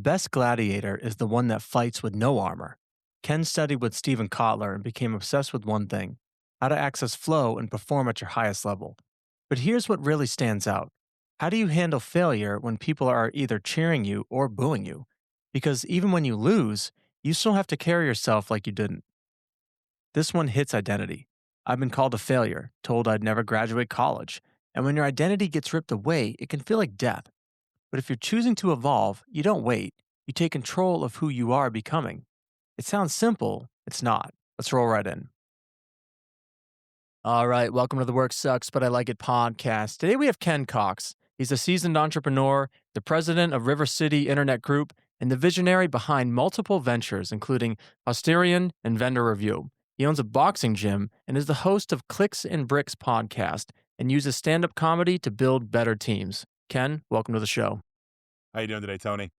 best gladiator is the one that fights with no armor. Ken studied with Stephen Kotler and became obsessed with one thing: how to access flow and perform at your highest level. But here's what really stands out: how do you handle failure when people are either cheering you or booing you? Because even when you lose, you still have to carry yourself like you didn't. This one hits identity. I've been called a failure, told I'd never graduate college. And when your identity gets ripped away, it can feel like death. But if you're choosing to evolve, you don't wait. You take control of who you are becoming. It sounds simple, it's not. Let's roll right in. All right, welcome to the Work Sucks, but I Like It podcast. Today we have Ken Cox. He's a seasoned entrepreneur, the president of River City Internet Group, and the visionary behind multiple ventures, including Austerian and Vendor Review. He owns a boxing gym and is the host of Clicks and Bricks podcast and uses stand-up comedy to build better teams. Ken, welcome to the show. How you doing today, Tony?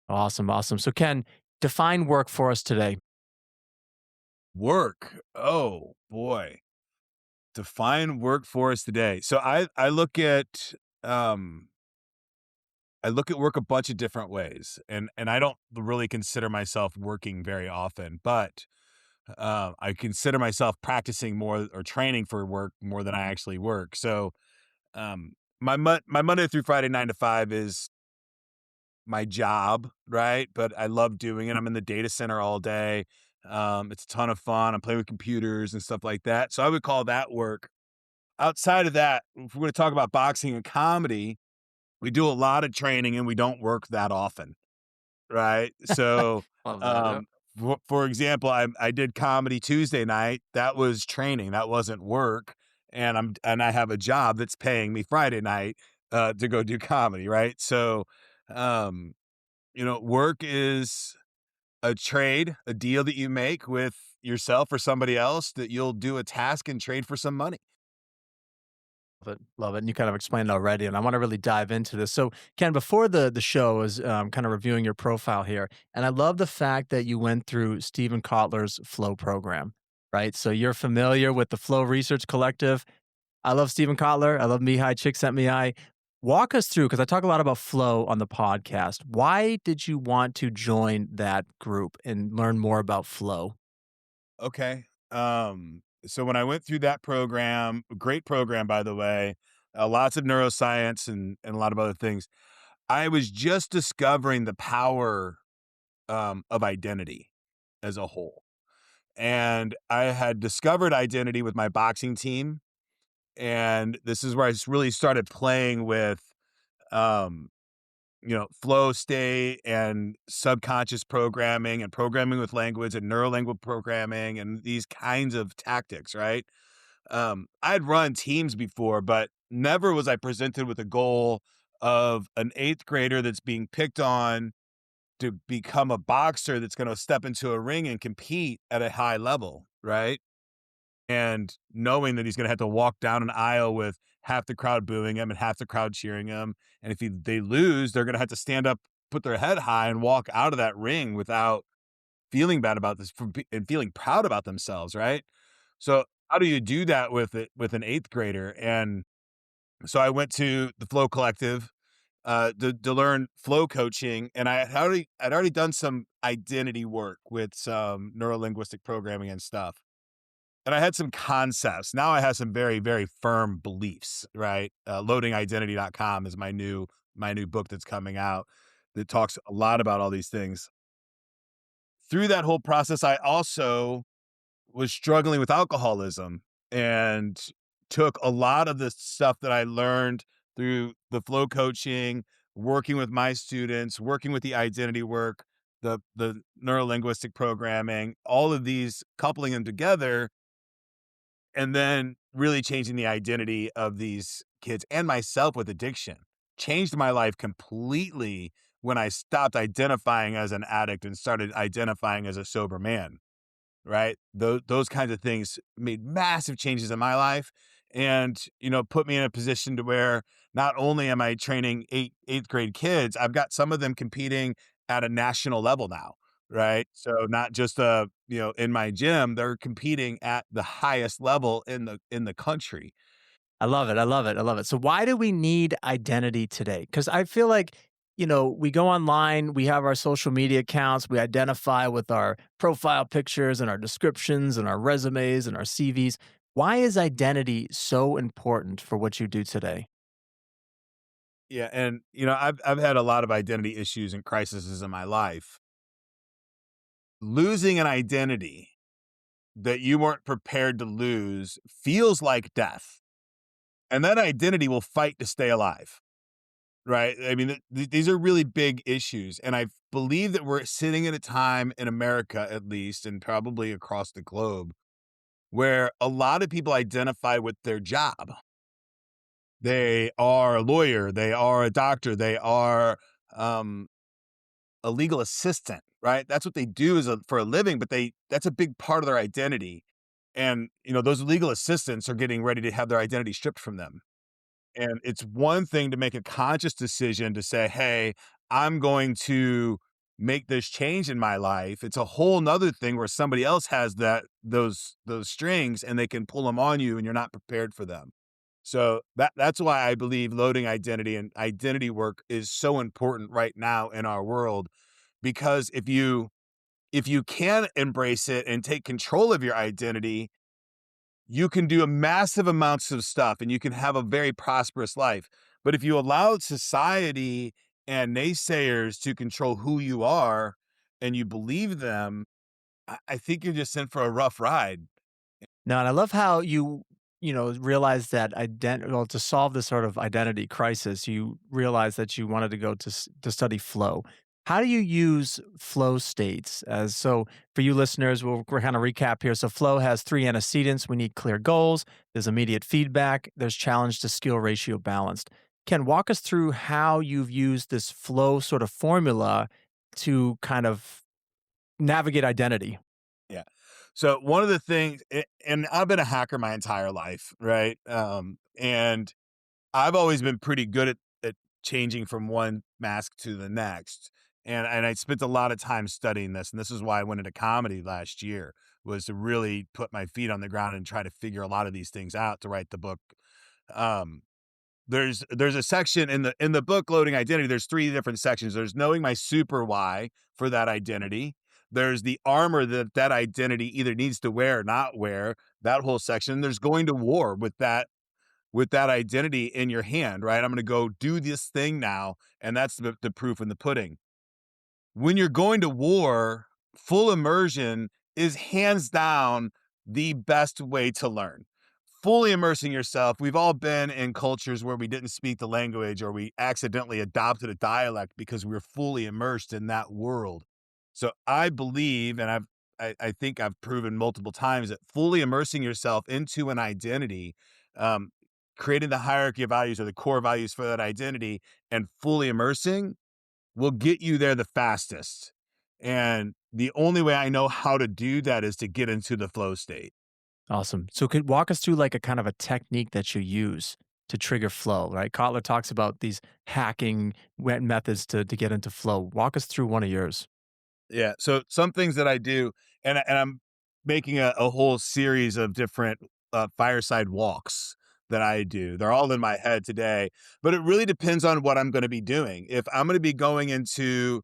Awesome, awesome. So Ken, define work for us today. Work. Oh boy. Define work for us today. So I look at work a bunch of different ways, and I don't really consider myself working very often, but I consider myself practicing more or training for work more than I actually work. So my Monday through Friday 9 to 5 is my job, right? But I love doing it. I'm in the data center all day. It's a ton of fun. I'm playing with computers and stuff like that. So I would call that work. Outside of that, if we're going to talk about boxing and comedy, we do a lot of training and we don't work that often, right? So, Love that. Yep. for example, I did comedy Tuesday night. That was training. That wasn't work. And I have a job that's paying me Friday night to go do comedy, right? So, um, work is a trade, a deal that you make with yourself or somebody else that you'll do a task and trade for some money. Love it. Love it. And you kind of explained it already, and I want to really dive into this. So, Ken, before the show, I was kind of reviewing your profile here, and I love the fact that you went through Stephen Kotler's Flow program, right? So you're familiar with the Flow Research Collective. I love Stephen Kotler. I love Mihai Csikszentmihalyi. Walk us through, because I talk a lot about flow on the podcast. Why did you want to join that group and learn more about flow? Okay. So when I went through that program, great program, by the way, lots of neuroscience and a lot of other things, I was just discovering the power of identity as a whole. And I had discovered identity with my boxing team. And this is where I really started playing with, um, flow state and subconscious programming and programming with language and neurolingual programming and these kinds of tactics, right? I'd run teams before, but never was I presented with a goal of an eighth grader that's being picked on to become a boxer that's going to step into a ring and compete at a high level, right? And knowing that he's going to have to walk down an aisle with half the crowd booing him and half the crowd cheering him. And if they lose, they're going to have to stand up, put their head high, and walk out of that ring without feeling bad about this and feeling proud about themselves, right? So how do you do that with an eighth grader? And so I went to the Flow Collective to learn flow coaching, and I'd already done some identity work with some neurolinguistic programming and stuff. And I had some concepts. Now I have some very, very firm beliefs, right? Loadingidentity.com is my new book that's coming out that talks a lot about all these things. Through that whole process, I also was struggling with alcoholism and took a lot of the stuff that I learned through the flow coaching, working with my students, working with the identity work, the neurolinguistic programming, all of these, coupling them together, and then really changing the identity of these kids and myself with addiction. Changed my life completely when I stopped identifying as an addict and started identifying as a sober man, right? Those kinds of things made massive changes in my life and, put me in a position to where not only am I training eighth grade kids, I've got some of them competing at a national level now, right? So not just, in my gym, they're competing at the highest level in the country. I love it. I love it. I love it. So why do we need identity today? Because I feel like, we go online, we have our social media accounts, we identify with our profile pictures and our descriptions and our resumes and our CVs. Why is identity so important for what you do today? Yeah, and I've had a lot of identity issues and crises in my life. Losing an identity that you weren't prepared to lose feels like death, and that identity will fight to stay alive, right? I mean, these are really big issues, and I believe that we're sitting at a time in America, at least, and probably across the globe, where a lot of people identify with their job. They are a lawyer, they are a doctor, they are um, a legal assistant, right? That's what they do for a living, but that's a big part of their identity. And those legal assistants are getting ready to have their identity stripped from them. And it's one thing to make a conscious decision to say, "Hey, I'm going to make this change in my life." It's a whole nother thing where somebody else has those strings and they can pull them on you and you're not prepared for them. So that's why I believe loading identity and identity work is so important right now in our world, because if you can embrace it and take control of your identity, you can do a massive amounts of stuff and you can have a very prosperous life. But if you allow society and naysayers to control who you are and you believe them, I think you're just in for a rough ride. No, and I love how you realize that well, to solve this sort of identity crisis, you realize that you wanted to go to study flow. How do you use flow states? As so for you listeners, we're kind of recap here. So flow has three antecedents. We need clear goals. There's immediate feedback. There's challenge to skill ratio balanced. Ken, walk us through how you've used this flow sort of formula to kind of navigate identity. Yeah. So one of the things, and I've been a hacker my entire life, right? And I've always been pretty good at changing from one mask to the next. And I spent a lot of time studying this. And this is why I went into comedy last year, was to really put my feet on the ground and try to figure a lot of these things out to write the book. Um, there's a section in the book Loading Identity. There's three different sections. There's knowing my super why for that identity. There's the armor that identity either needs to wear or not wear, that whole section. There's going to war with that identity in your hand, right? I'm going to go do this thing now, and that's the proof in the pudding. When you're going to war, full immersion is hands down the best way to learn. Fully immersing yourself. We've all been in cultures where we didn't speak the language or we accidentally adopted a dialect because we were fully immersed in that world. So I believe, and I think I've proven multiple times, that fully immersing yourself into an identity, um, creating the hierarchy of values or the core values for that identity, and fully immersing will get you there the fastest. And the only way I know how to do that is to get into the flow state. Awesome. So could walk us through like a kind of a technique that you use to trigger flow, right? Kotler talks about these hacking methods to get into flow. Walk us through one of yours. Yeah. So some things that I do, and I'm making a whole series of different fireside walks that I do. They're all in my head today, but it really depends on what I'm going to be doing. If I'm going to be going into,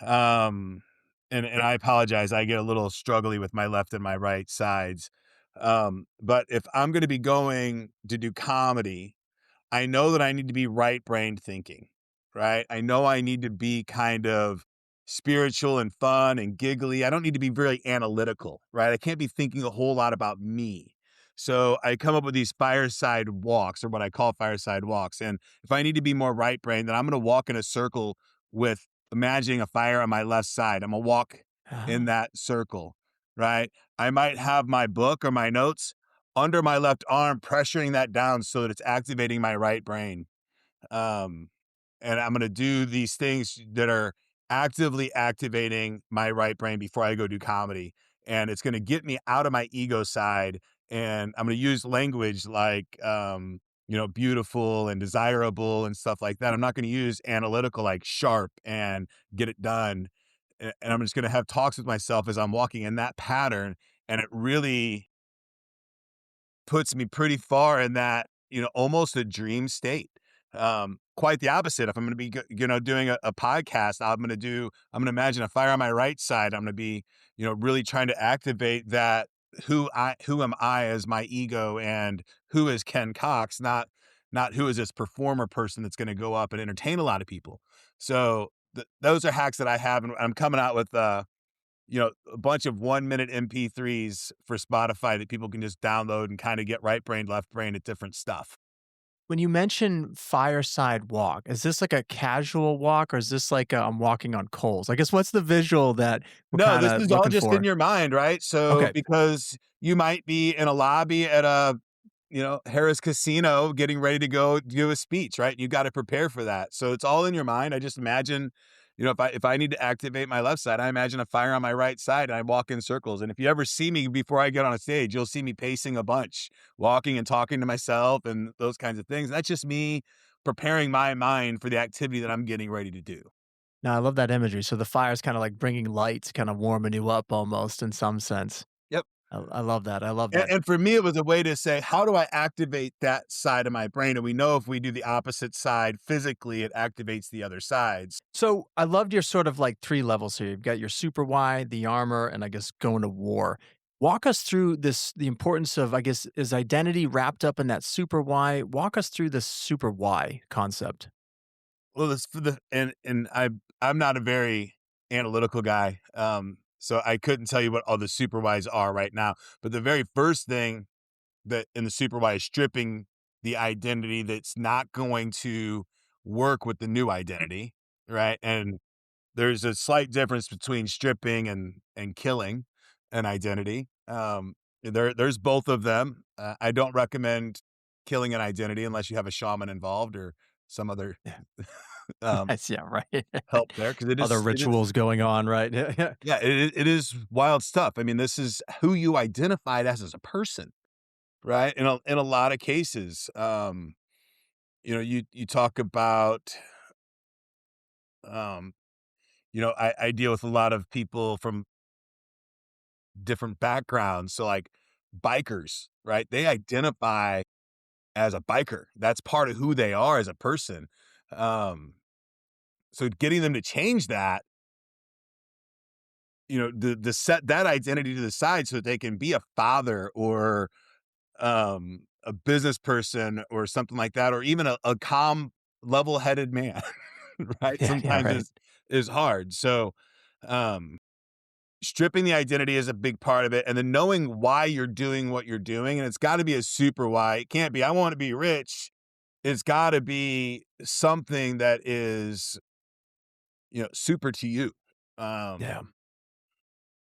um, and I apologize, I get a little struggly with my left and my right sides. But if I'm going to be going to do comedy, I know that I need to be right-brained thinking, right? I know I need to be kind of spiritual and fun and giggly. I don't need to be very analytical, right? I can't be thinking a whole lot about me. So I come up with these fireside walks, or what I call fireside walks. And if I need to be more right-brained, then I'm going to walk in a circle with imagining a fire on my left side. I'm going to walk in Ah, that circle, right? I might have my book or my notes under my left arm, pressuring that down so that it's activating my right brain. Um, and I'm going to do these things that are actively activating my right brain before I go do comedy. And it's going to get me out of my ego side. And I'm going to use language like, beautiful and desirable and stuff like that. I'm not going to use analytical like sharp and get it done. And I'm just going to have talks with myself as I'm walking in that pattern. And it really puts me pretty far in that, almost a dream state. Quite the opposite. If I'm going to be, doing a podcast, I'm going to imagine a fire on my right side. I'm going to be, really trying to activate that who am I as my ego and who is Ken Cox, not who is this performer person that's going to go up and entertain a lot of people. So those are hacks that I have. And I'm coming out with, a bunch of 1 minute MP3s for Spotify that people can just download and kind of get right brain, left brain at different stuff. When you mention fireside walk, is this like a casual walk or is this like I'm walking on coals? I guess what's the visual that we're No, kind this of is all looking just in for? your mind, right? So Okay. because you might be in a lobby at a, Harris Casino getting ready to go do a speech, right? You got to prepare for that. So it's all in your mind. I just imagine, if I need to activate my left side, I imagine a fire on my right side and I walk in circles. And if you ever see me before I get on a stage, you'll see me pacing a bunch, walking and talking to myself and those kinds of things. That's just me preparing my mind for the activity that I'm getting ready to do. Now I love that imagery. So the fire's kind of like bringing lights, kind of warming you up almost in some sense. Yep. I love that. I love And that. and for me, it was a way to say, "How do I activate that side of my brain?" And we know if we do the opposite side physically, it activates the other sides. So I loved your sort of like three levels here. You've got your super wide, the armor, and I guess going to war. Walk us through this the importance of, I guess, is identity wrapped up in that super why? Walk us through this super why concept. Well, this for the and I'm not a very analytical guy, so I couldn't tell you what all the super whys are right now. But the very first thing that in the super why is stripping the identity that's not going to work with the new identity, right? And there's a slight difference between stripping and killing an identity. There's both of them. I don't recommend killing an identity unless you have a shaman involved or some other Yeah. um, Yes, yeah, right. help there because Other it is rituals going on, right? Yeah. yeah it is wild stuff. I mean, this is who you identified as a person, right? In a lot of cases, you talk about um, I deal with a lot of people from different backgrounds. So like bikers, right? They identify as a biker. That's part of who they are as a person. Um, so getting them to change that, the set that identity to the side so that they can be a father or a business person or something like that, or even a calm, level-headed man, right? Yeah, yeah, Sometimes right. is hard. So um stripping the identity is a big part of it, and then knowing why you're doing what you're doing, and it's gotta be a super why. It can't be, "I wanna be rich." It's gotta be something that is, super to you. Yeah.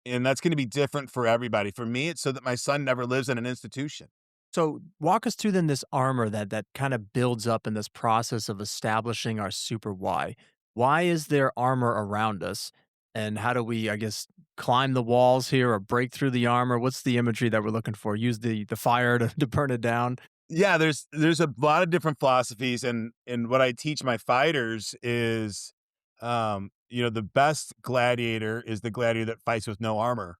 And that's gonna be different for everybody. For me, it's so that my son never lives in an institution. So walk us through then this armor that kind of builds up in this process of establishing our super why. Why is there armor around us? And how do we, I guess, climb the walls here or break through the armor? What's the imagery that we're looking for? Use the fire to, to burn it down? Yeah, there's a lot of different philosophies, and what I teach my fighters is, the best gladiator is the gladiator that fights with no armor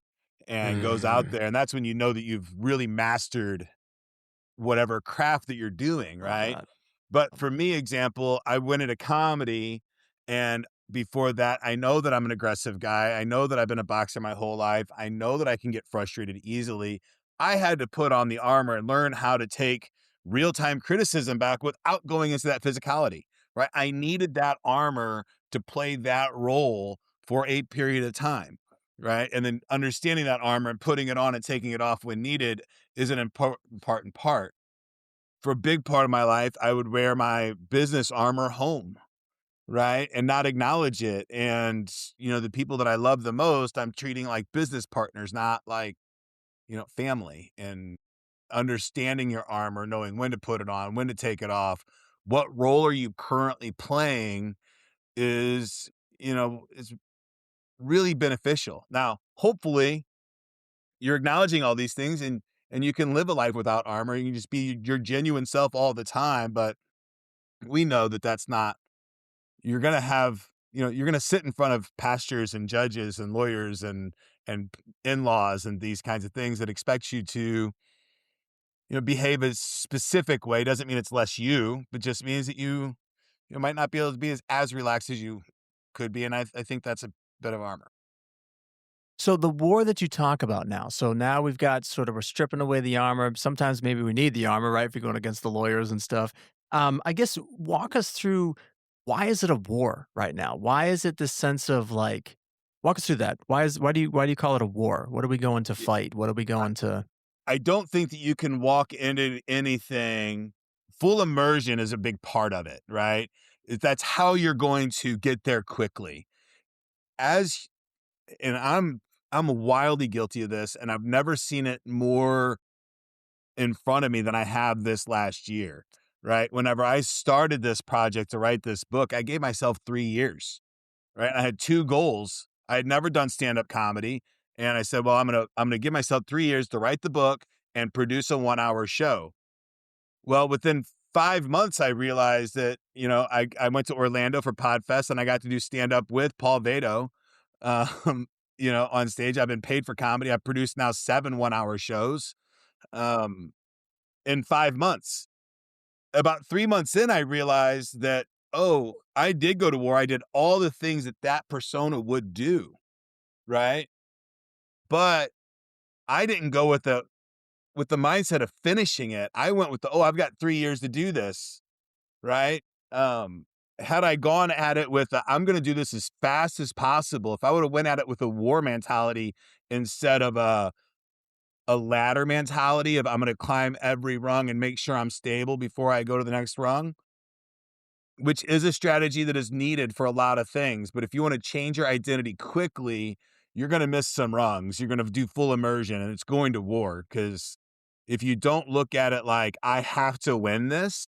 and goes out Mm, there, and that's when you know that you've really mastered whatever craft that you're doing, love right? that. But for me, example, I went into comedy, and before that, I know that I'm an aggressive guy. I know that I've been a boxer my whole life. I know that I can get frustrated easily. I had to put on the armor and learn how to take real-time criticism back without going into that physicality, right? I needed that armor to play that role for a period of time, right? And then understanding that armor and putting it on and taking it off when needed is an important part. For a big part of my life, I would wear my business armor home, right? And not acknowledge it. And, the people that I love the most, I'm treating like business partners, not like, family. And understanding your armor, knowing when to put it on, when to take it off, what role are you currently playing is really beneficial. Now, hopefully, you're acknowledging all these things and you can live a life without armor. You can just be your genuine self all the time, but we know that that's not you're gonna have you're gonna sit in front of pastors and judges and lawyers and in-laws and these kinds of things that expect you to, behave a specific way. Doesn't mean it's less you, but just means that you might not be able to be as relaxed as you could be. And I think that's a bit of armor. So the war that you talk about now, so now we've got sort of we're stripping away the armor. Sometimes maybe we need the armor, right? If you're going against the lawyers and stuff. I guess walk us through why is it a war right now? Why is it this sense of like walk us through that? Why do you call it a war? What are we going to Yeah, fight? What are we I, going to I don't think that you can walk into anything. Full immersion is a big part of it, right? That's how you're going to get there quickly. As and I'm wildly guilty of this, and I've never seen it more in front of me than I have this last year, right? Whenever I started this project to write this book, I gave myself 3 years, right? I had 2 goals. I had never done stand-up comedy, and I said, "Well, I'm gonna give myself 3 years to write the book and produce a 1-hour show." Well, within 5 months, I realized that, I went to Orlando for Podfest, and I got to do stand-up with Paul Vado, um, on stage. I've been paid for comedy. I've produced now 7 one-hour shows, um, in 5 months. About 3 months in, I realized that, "Oh, I did go to war. I did all the things that that persona would do," right? But I didn't go with the mindset of finishing it. I went with "Oh, I've got 3 years to do this," right? Um, had I gone at it with "I'm gonna do this as fast as possible," if I would've went at it with a war mentality instead of a ladder mentality of, "I'm gonna climb every rung and make sure I'm stable before I go to the next rung," which is a strategy that is needed for a lot of things. But if you want to change your identity quickly, you're going to miss some rungs. You're going to do full immersion and it's going to war. Because if you don't look at it like, I have to win this,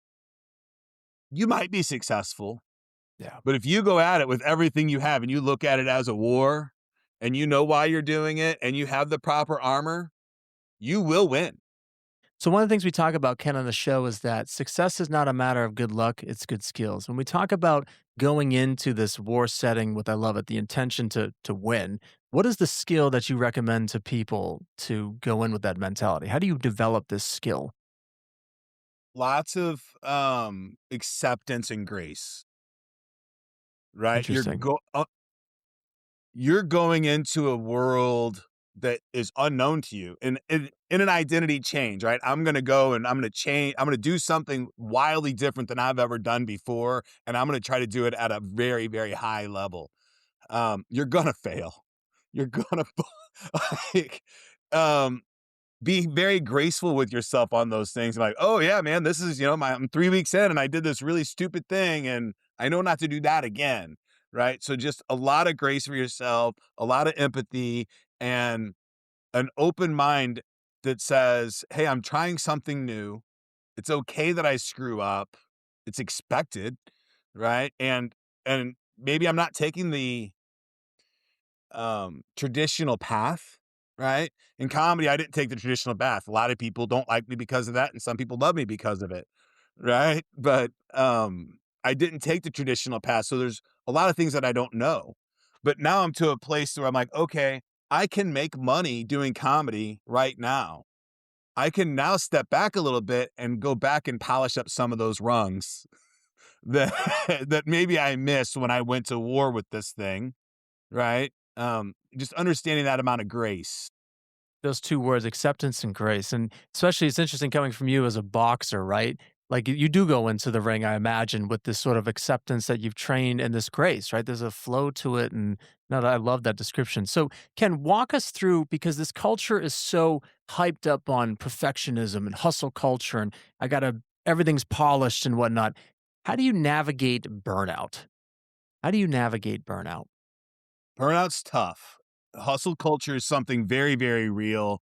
you might be successful. Yeah. But if you go at it with everything you have and you look at it as a war and you know why you're doing it and you have the proper armor, you will win. So one of the things we talk about, Ken, on the show is that success is not a matter of good luck, it's good skills. When we talk about going into this war setting with I love it, the intention to win, what is the skill that you recommend to people to go in with that mentality? How do you develop this skill? Lots of acceptance and grace, right? Interesting. You're going into a world that is unknown to you in an identity change, right? I'm going to go and I'm going to change. I'm going to do something wildly different than I've ever done before. And I'm going to try to do it at a very, very high level. You're going to fail. You're going to, like, um, be very graceful with yourself on those things. Like, oh yeah, man, this is, I'm 3 weeks in and I did this really stupid thing and I know not to do that again. Right. So just a lot of grace for yourself, a lot of empathy and an open mind that says, hey, I'm trying something new. It's okay that I screw up. It's expected. Right. And maybe I'm not taking the traditional path, right? In comedy, I didn't take the traditional path. A lot of people don't like me because of that, and some people love me because of it, right? But I didn't take the traditional path, so there's a lot of things that I don't know. But now I'm to a place where I'm like, okay, I can make money doing comedy right now. I can now step back a little bit and go back and polish up some of those rungs that that maybe I missed when I went to war with this thing, right? Just understanding that amount of grace. Those 2 words, acceptance and grace, and especially it's interesting coming from you as a boxer, right? Like, you do go into the ring, I imagine, with this sort of acceptance that you've trained and this grace, right? There's a flow to it, and no, I love that description. So, Ken, walk us through because this culture is so hyped up on perfectionism and hustle culture, and I gotta everything's polished and whatnot. How do you navigate burnout? How do you navigate burnout? Burnout's tough. Hustle culture is something very, very real.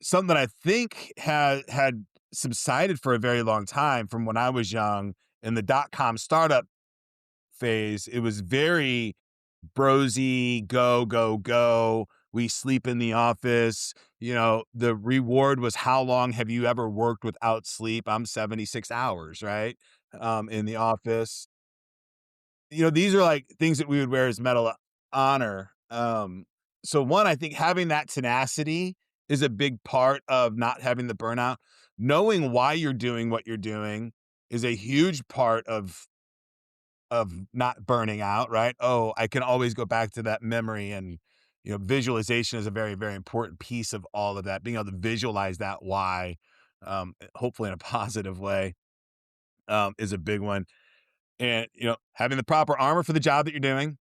Something that I think had subsided for a very long time from when I was young in the dot-com startup phase. It was very brosy, go, go, go. We sleep in the office. The reward was how long have you ever worked without sleep? I'm 76 hours, right? In the office. These are like things that we would wear as medal of honor. So one, I think having that tenacity is a big part of not having the burnout. knowing why you're doing what you're doing is a huge part of not burning out, right? Oh, I can always go back to that memory, and visualization is a very, very important piece of all of that. Being able to visualize that why, hopefully in a positive way, is a big one. And having the proper armor for the job that you're doing,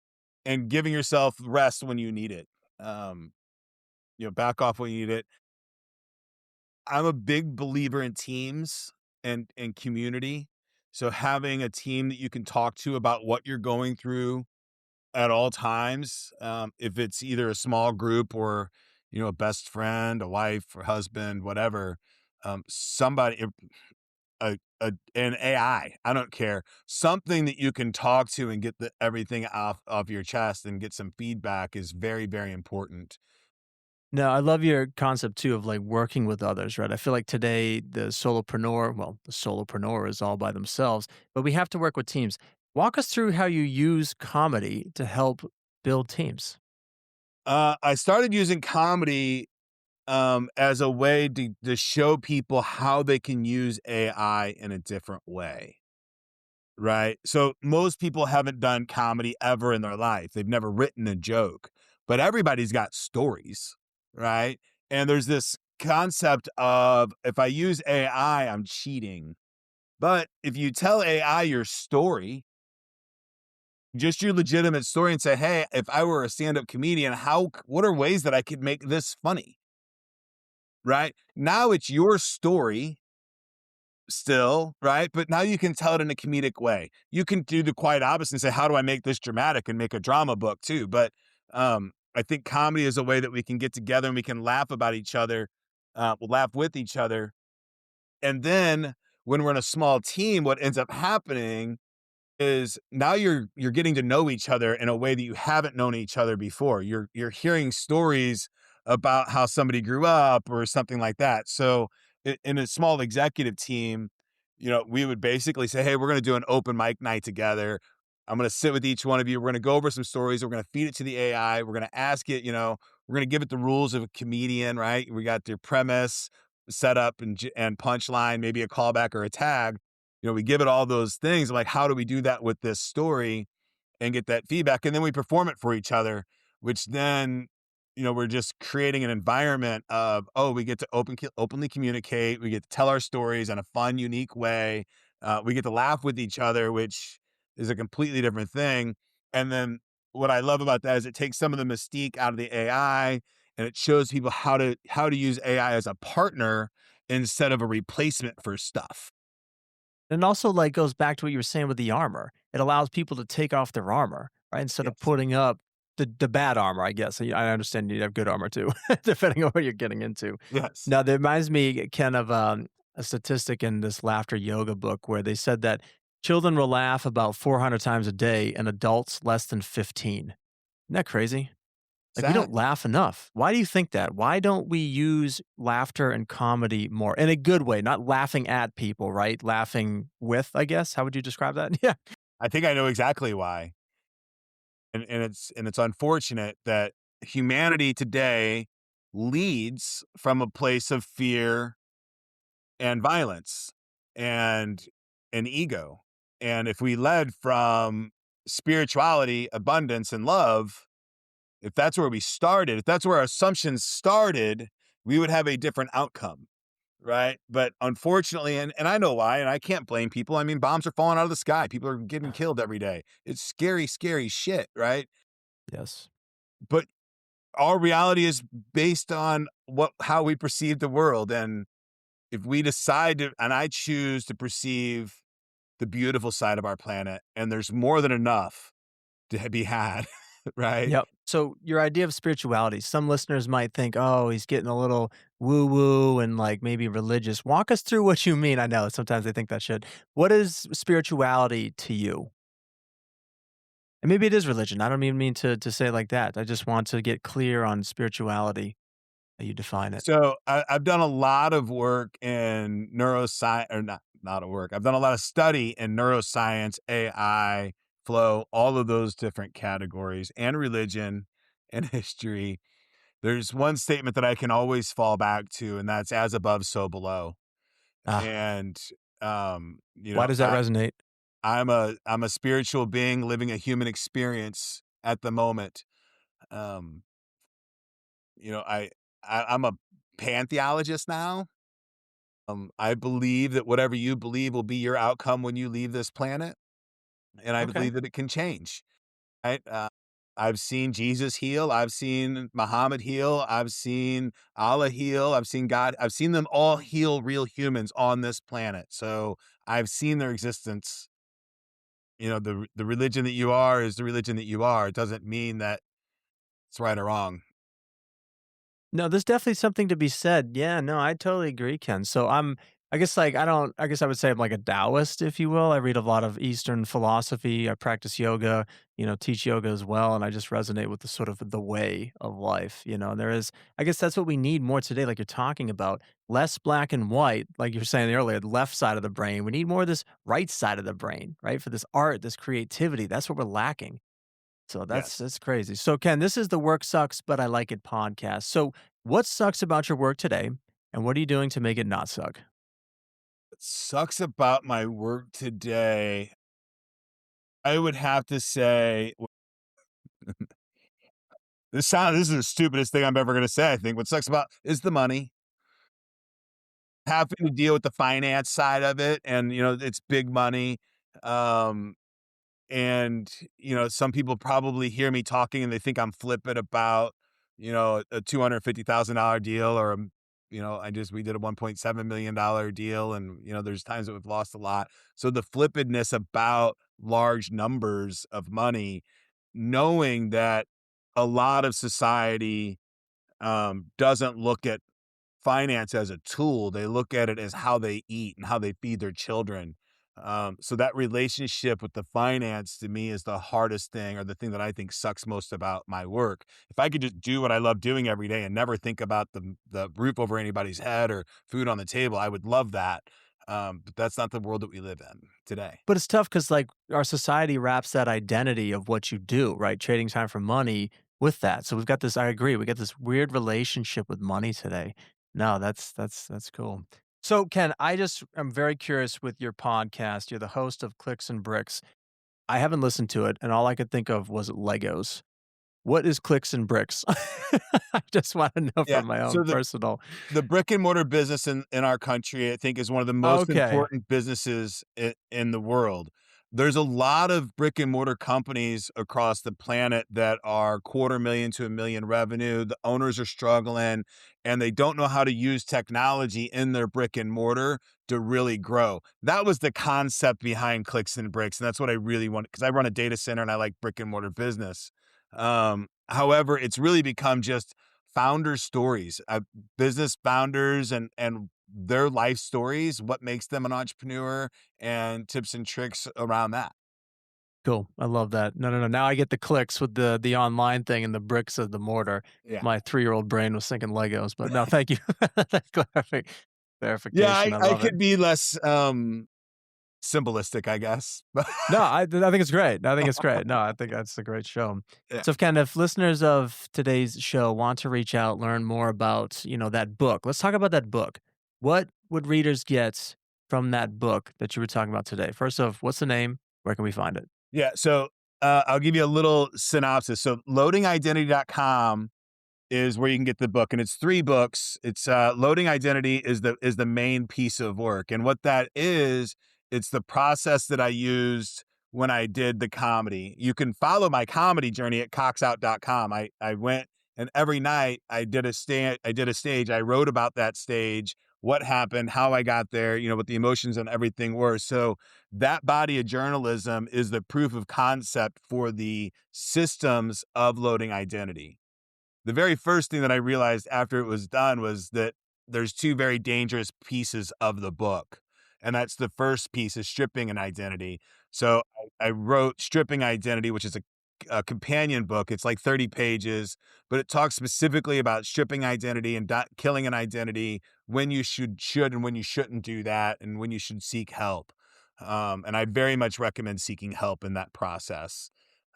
and giving yourself rest when you need it. Um, back off when you need it. I'm a big believer in teams and community. So having a team that you can talk to about what you're going through at all times, if it's either a small group or a best friend, a wife or husband, whatever, somebody, an AI, I don't care, something that you can talk to and get everything off of your chest and get some feedback is very, very important. No, I love your concept too of like working with others, right? I feel like today the solopreneur is all by themselves, but we have to work with teams. Walk us through how you use comedy to help build teams. I started using comedy as a way to show people how they can use AI in a different way. Right. So most people haven't done comedy ever in their life. They've never written a joke, but everybody's got stories. Right. And there's this concept of, if I use AI, I'm cheating. But if you tell AI your story, just your legitimate story, and say, hey, if I were a stand up comedian, what are ways that I could make this funny? Right now, it's your story still, right? But now you can tell it in a comedic way. You can do the quite opposite and say, how do I make this dramatic, and make a drama book too? But I think comedy is a way that we can get together and we can laugh about each other, we'll laugh with each other. And then when we're in a small team, what ends up happening is now you're getting to know each other in a way that you haven't known each other before. You're hearing stories about how somebody grew up or something like that. So in a small executive team, we would basically say, hey, we're going to do an open mic night together. I'm going to sit with each one of you. We're going to go over some stories. We're going to feed it to the AI. We're going to ask it, we're going to give it the rules of a comedian, right? We got their premise, setup, and punchline, maybe a callback or a tag. We give it all those things. Like, how do we do that with this story and get that feedback? And then we perform it for each other, which then, we're just creating an environment of, oh, we get to openly communicate. We get to tell our stories in a fun, unique way. We get to laugh with each other, which is a completely different thing. And then what I love about that is it takes some of the mystique out of the AI, and it shows people how to use AI as a partner instead of a replacement for stuff. And also, like, goes back to what you were saying with the armor. It allows people to take off their armor, right? Instead of Yes. putting up the bad armor, I guess. I understand you have good armor too, depending on what you're getting into. Yes. Now, that reminds me, Ken, of a statistic in this laughter yoga book where they said that children will laugh about 400 times a day and adults less than 15. Isn't that crazy? Like, we don't Sad. laugh enough. Why do you think that? Why don't we use laughter and comedy more in a good way, not laughing at people, right? Laughing with, I guess. How would you describe that? Yeah. I think I know exactly why. And it's unfortunate that humanity today leads from a place of fear and violence and an ego. And if we led from spirituality, abundance, and love, if that's where we started, if that's where our assumptions started, we would have a different outcome. Right. But unfortunately, and I know why, and I can't blame people. I mean, bombs are falling out of the sky. People are getting killed every day. It's scary, scary shit. Right. Yes. But our reality is based on how we perceive the world. And if we decide to, and I choose to perceive the beautiful side of our planet, and there's more than enough to be had. Right. Yep. So your idea of spirituality, some listeners might think, oh, he's getting a little woo woo and like maybe religious. Walk us through what you mean. I know sometimes they think that shit. What is spirituality to you? And maybe it is religion. I don't even mean to say it like that. I just want to get clear on spirituality, how you define it. So I've done a lot of work in neuroscience, or not a work. I've done a lot of study in neuroscience, AI, flow, all of those different categories, and religion and history. There's one statement that I can always fall back to, and that's as above, so below. Ah, and, why does that resonate? I'm a spiritual being living a human experience at the moment. Um, you know, I'm a pantheologist now. I believe that whatever you believe will be your outcome when you leave this planet, and I Okay. believe that it can change. Right? I've seen Jesus heal. I've seen Muhammad heal. I've seen Allah heal. I've seen God. I've seen them all heal real humans on this planet. So I've seen their existence. The religion that you are is the religion that you are. It doesn't mean that it's right or wrong. No, there's definitely something to be said. Yeah, no, I totally agree, Ken. So I guess I guess I would say I'm like a Taoist, if you will. I read a lot of Eastern philosophy. I practice yoga, teach yoga as well. And I just resonate with the sort of the way of life. I guess that's what we need more today, like you're talking about. Less black and white, like you were saying earlier, the left side of the brain. We need more of this right side of the brain, right? For this art, this creativity. That's what we're lacking. So Yes. that's crazy. So Ken, this is the Work Sucks, but I Like It podcast. So what sucks about your work today, and what are you doing to make it not suck? What sucks about my work today, I would have to say, this is the stupidest thing I'm ever going to say. I think what sucks about is the money. Having to deal with the finance side of it, and it's big money. Um, And, some people probably hear me talking and they think I'm flippant about, a $250,000 deal, or, we did a $1.7 million deal, and, there's times that we've lost a lot. So the flippantness about large numbers of money, knowing that a lot of society, doesn't look at finance as a tool. They look at it as how they eat and how they feed their children. So that relationship with the finance to me is the hardest thing, or the thing that I think sucks most about my work. If I could just do what I love doing every day and never think about the roof over anybody's head or food on the table, I would love that. But that's not the world that we live in today. But it's tough because like our society wraps that identity of what you do, right? Trading time for money with that. So we've got this, I agree, we got this weird relationship with money today. No, that's cool. So Ken, I'm very curious with your podcast. You're the host of Clicks and Bricks. I haven't listened to it, and all I could think of was Legos. What is clicks and bricks? I just wanna know Yeah. from my So own personal. the brick and mortar business in our country, I think, is one of the most Okay, important businesses in the world. There's a lot of brick and mortar companies across the planet that are 250,000 to 1,000,000 revenue. The owners are struggling, and they don't know how to use technology in their brick and mortar to really grow. That was the concept behind Clicks and Bricks, and that's what I really want, because I run a data center and I like brick and mortar business. However, it's really become just founder stories, business founders and their life stories, what makes them an entrepreneur, and tips and tricks around that. cool. I love that. No, no, no. Now I get the clicks with the online thing and the bricks of the mortar. Yeah. My 3-year-old brain was thinking Legos, but no, thank you. That Yeah, clarification. I I love it. could be less, symbolistic, I guess. No, I think it's great. I think it's great. No, I think that's a great show. Yeah. So, if kind of listeners of today's show want to reach out, learn more about, that book. Let's talk about that book. What would readers get from that book that you were talking about today? First off, what's the name? Where can we find it? Yeah, so, I'll give you a little synopsis. So loadingidentity.com is where you can get the book, and it's 3 books. It's, Loading Identity is the main piece of work, and what that is, it's the process that I used when I did the comedy. You can follow my comedy journey at coxout.com. I went, and every night I did a stage. I wrote about that stage, what happened, how I got there, what the emotions and everything were. So that body of journalism is the proof of concept for the systems of loading identity. The very first thing that I realized after it was done was that there's 2 very dangerous pieces of the book, and that's the first piece is stripping an identity. So I wrote Stripping Identity, which is a companion book. It's like 30 pages, but it talks specifically about stripping identity and killing an identity, when you should and when you shouldn't do that, and when you should seek help. And I very much recommend seeking help in that process.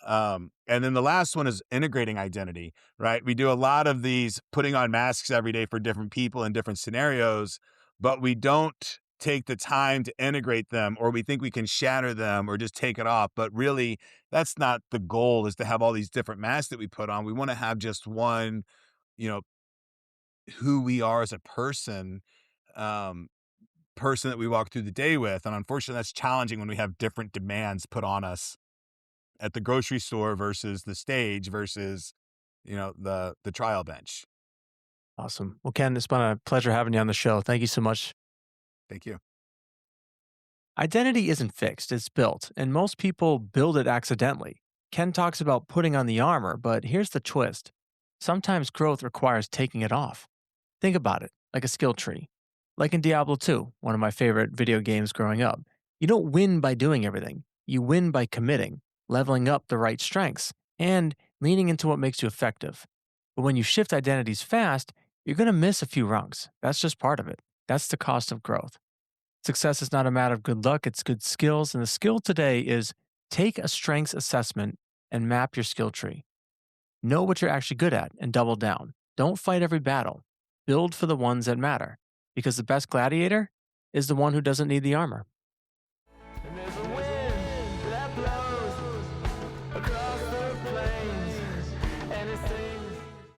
And then the last one is integrating identity, right? We do a lot of these putting on masks every day for different people in different scenarios, but we don't take the time to integrate them, or we think we can shatter them or just take it off. But really, that's not the goal, is to have all these different masks that we put on. We want to have just one, you know, who we are as a um, person that we walk through the day with. And unfortunately, that's challenging when we have different demands put on us at the grocery store versus the stage versus, the trial bench. Awesome. Well, Ken, it's been a pleasure having you on the show. Thank you so much. Thank you. Identity isn't fixed, it's built, and most people build it accidentally. Ken talks about putting on the armor, but here's the twist. Sometimes growth requires taking it off. Think about it, like a skill tree. Like in Diablo 2, one of my favorite video games growing up. You don't win by doing everything, you win by committing, leveling up the right strengths, and leaning into what makes you effective. But when you shift identities fast, you're going to miss a few rungs. That's just part of it. That's the cost of growth. Success is not a matter of good luck, it's good skills. And the skill today is take a strengths assessment and map your skill tree. Know what you're actually good at and double down. Don't fight every battle. Build for the ones that matter. Because the best gladiator is the one who doesn't need the armor. And there's a wind that blows across the plains, and it stays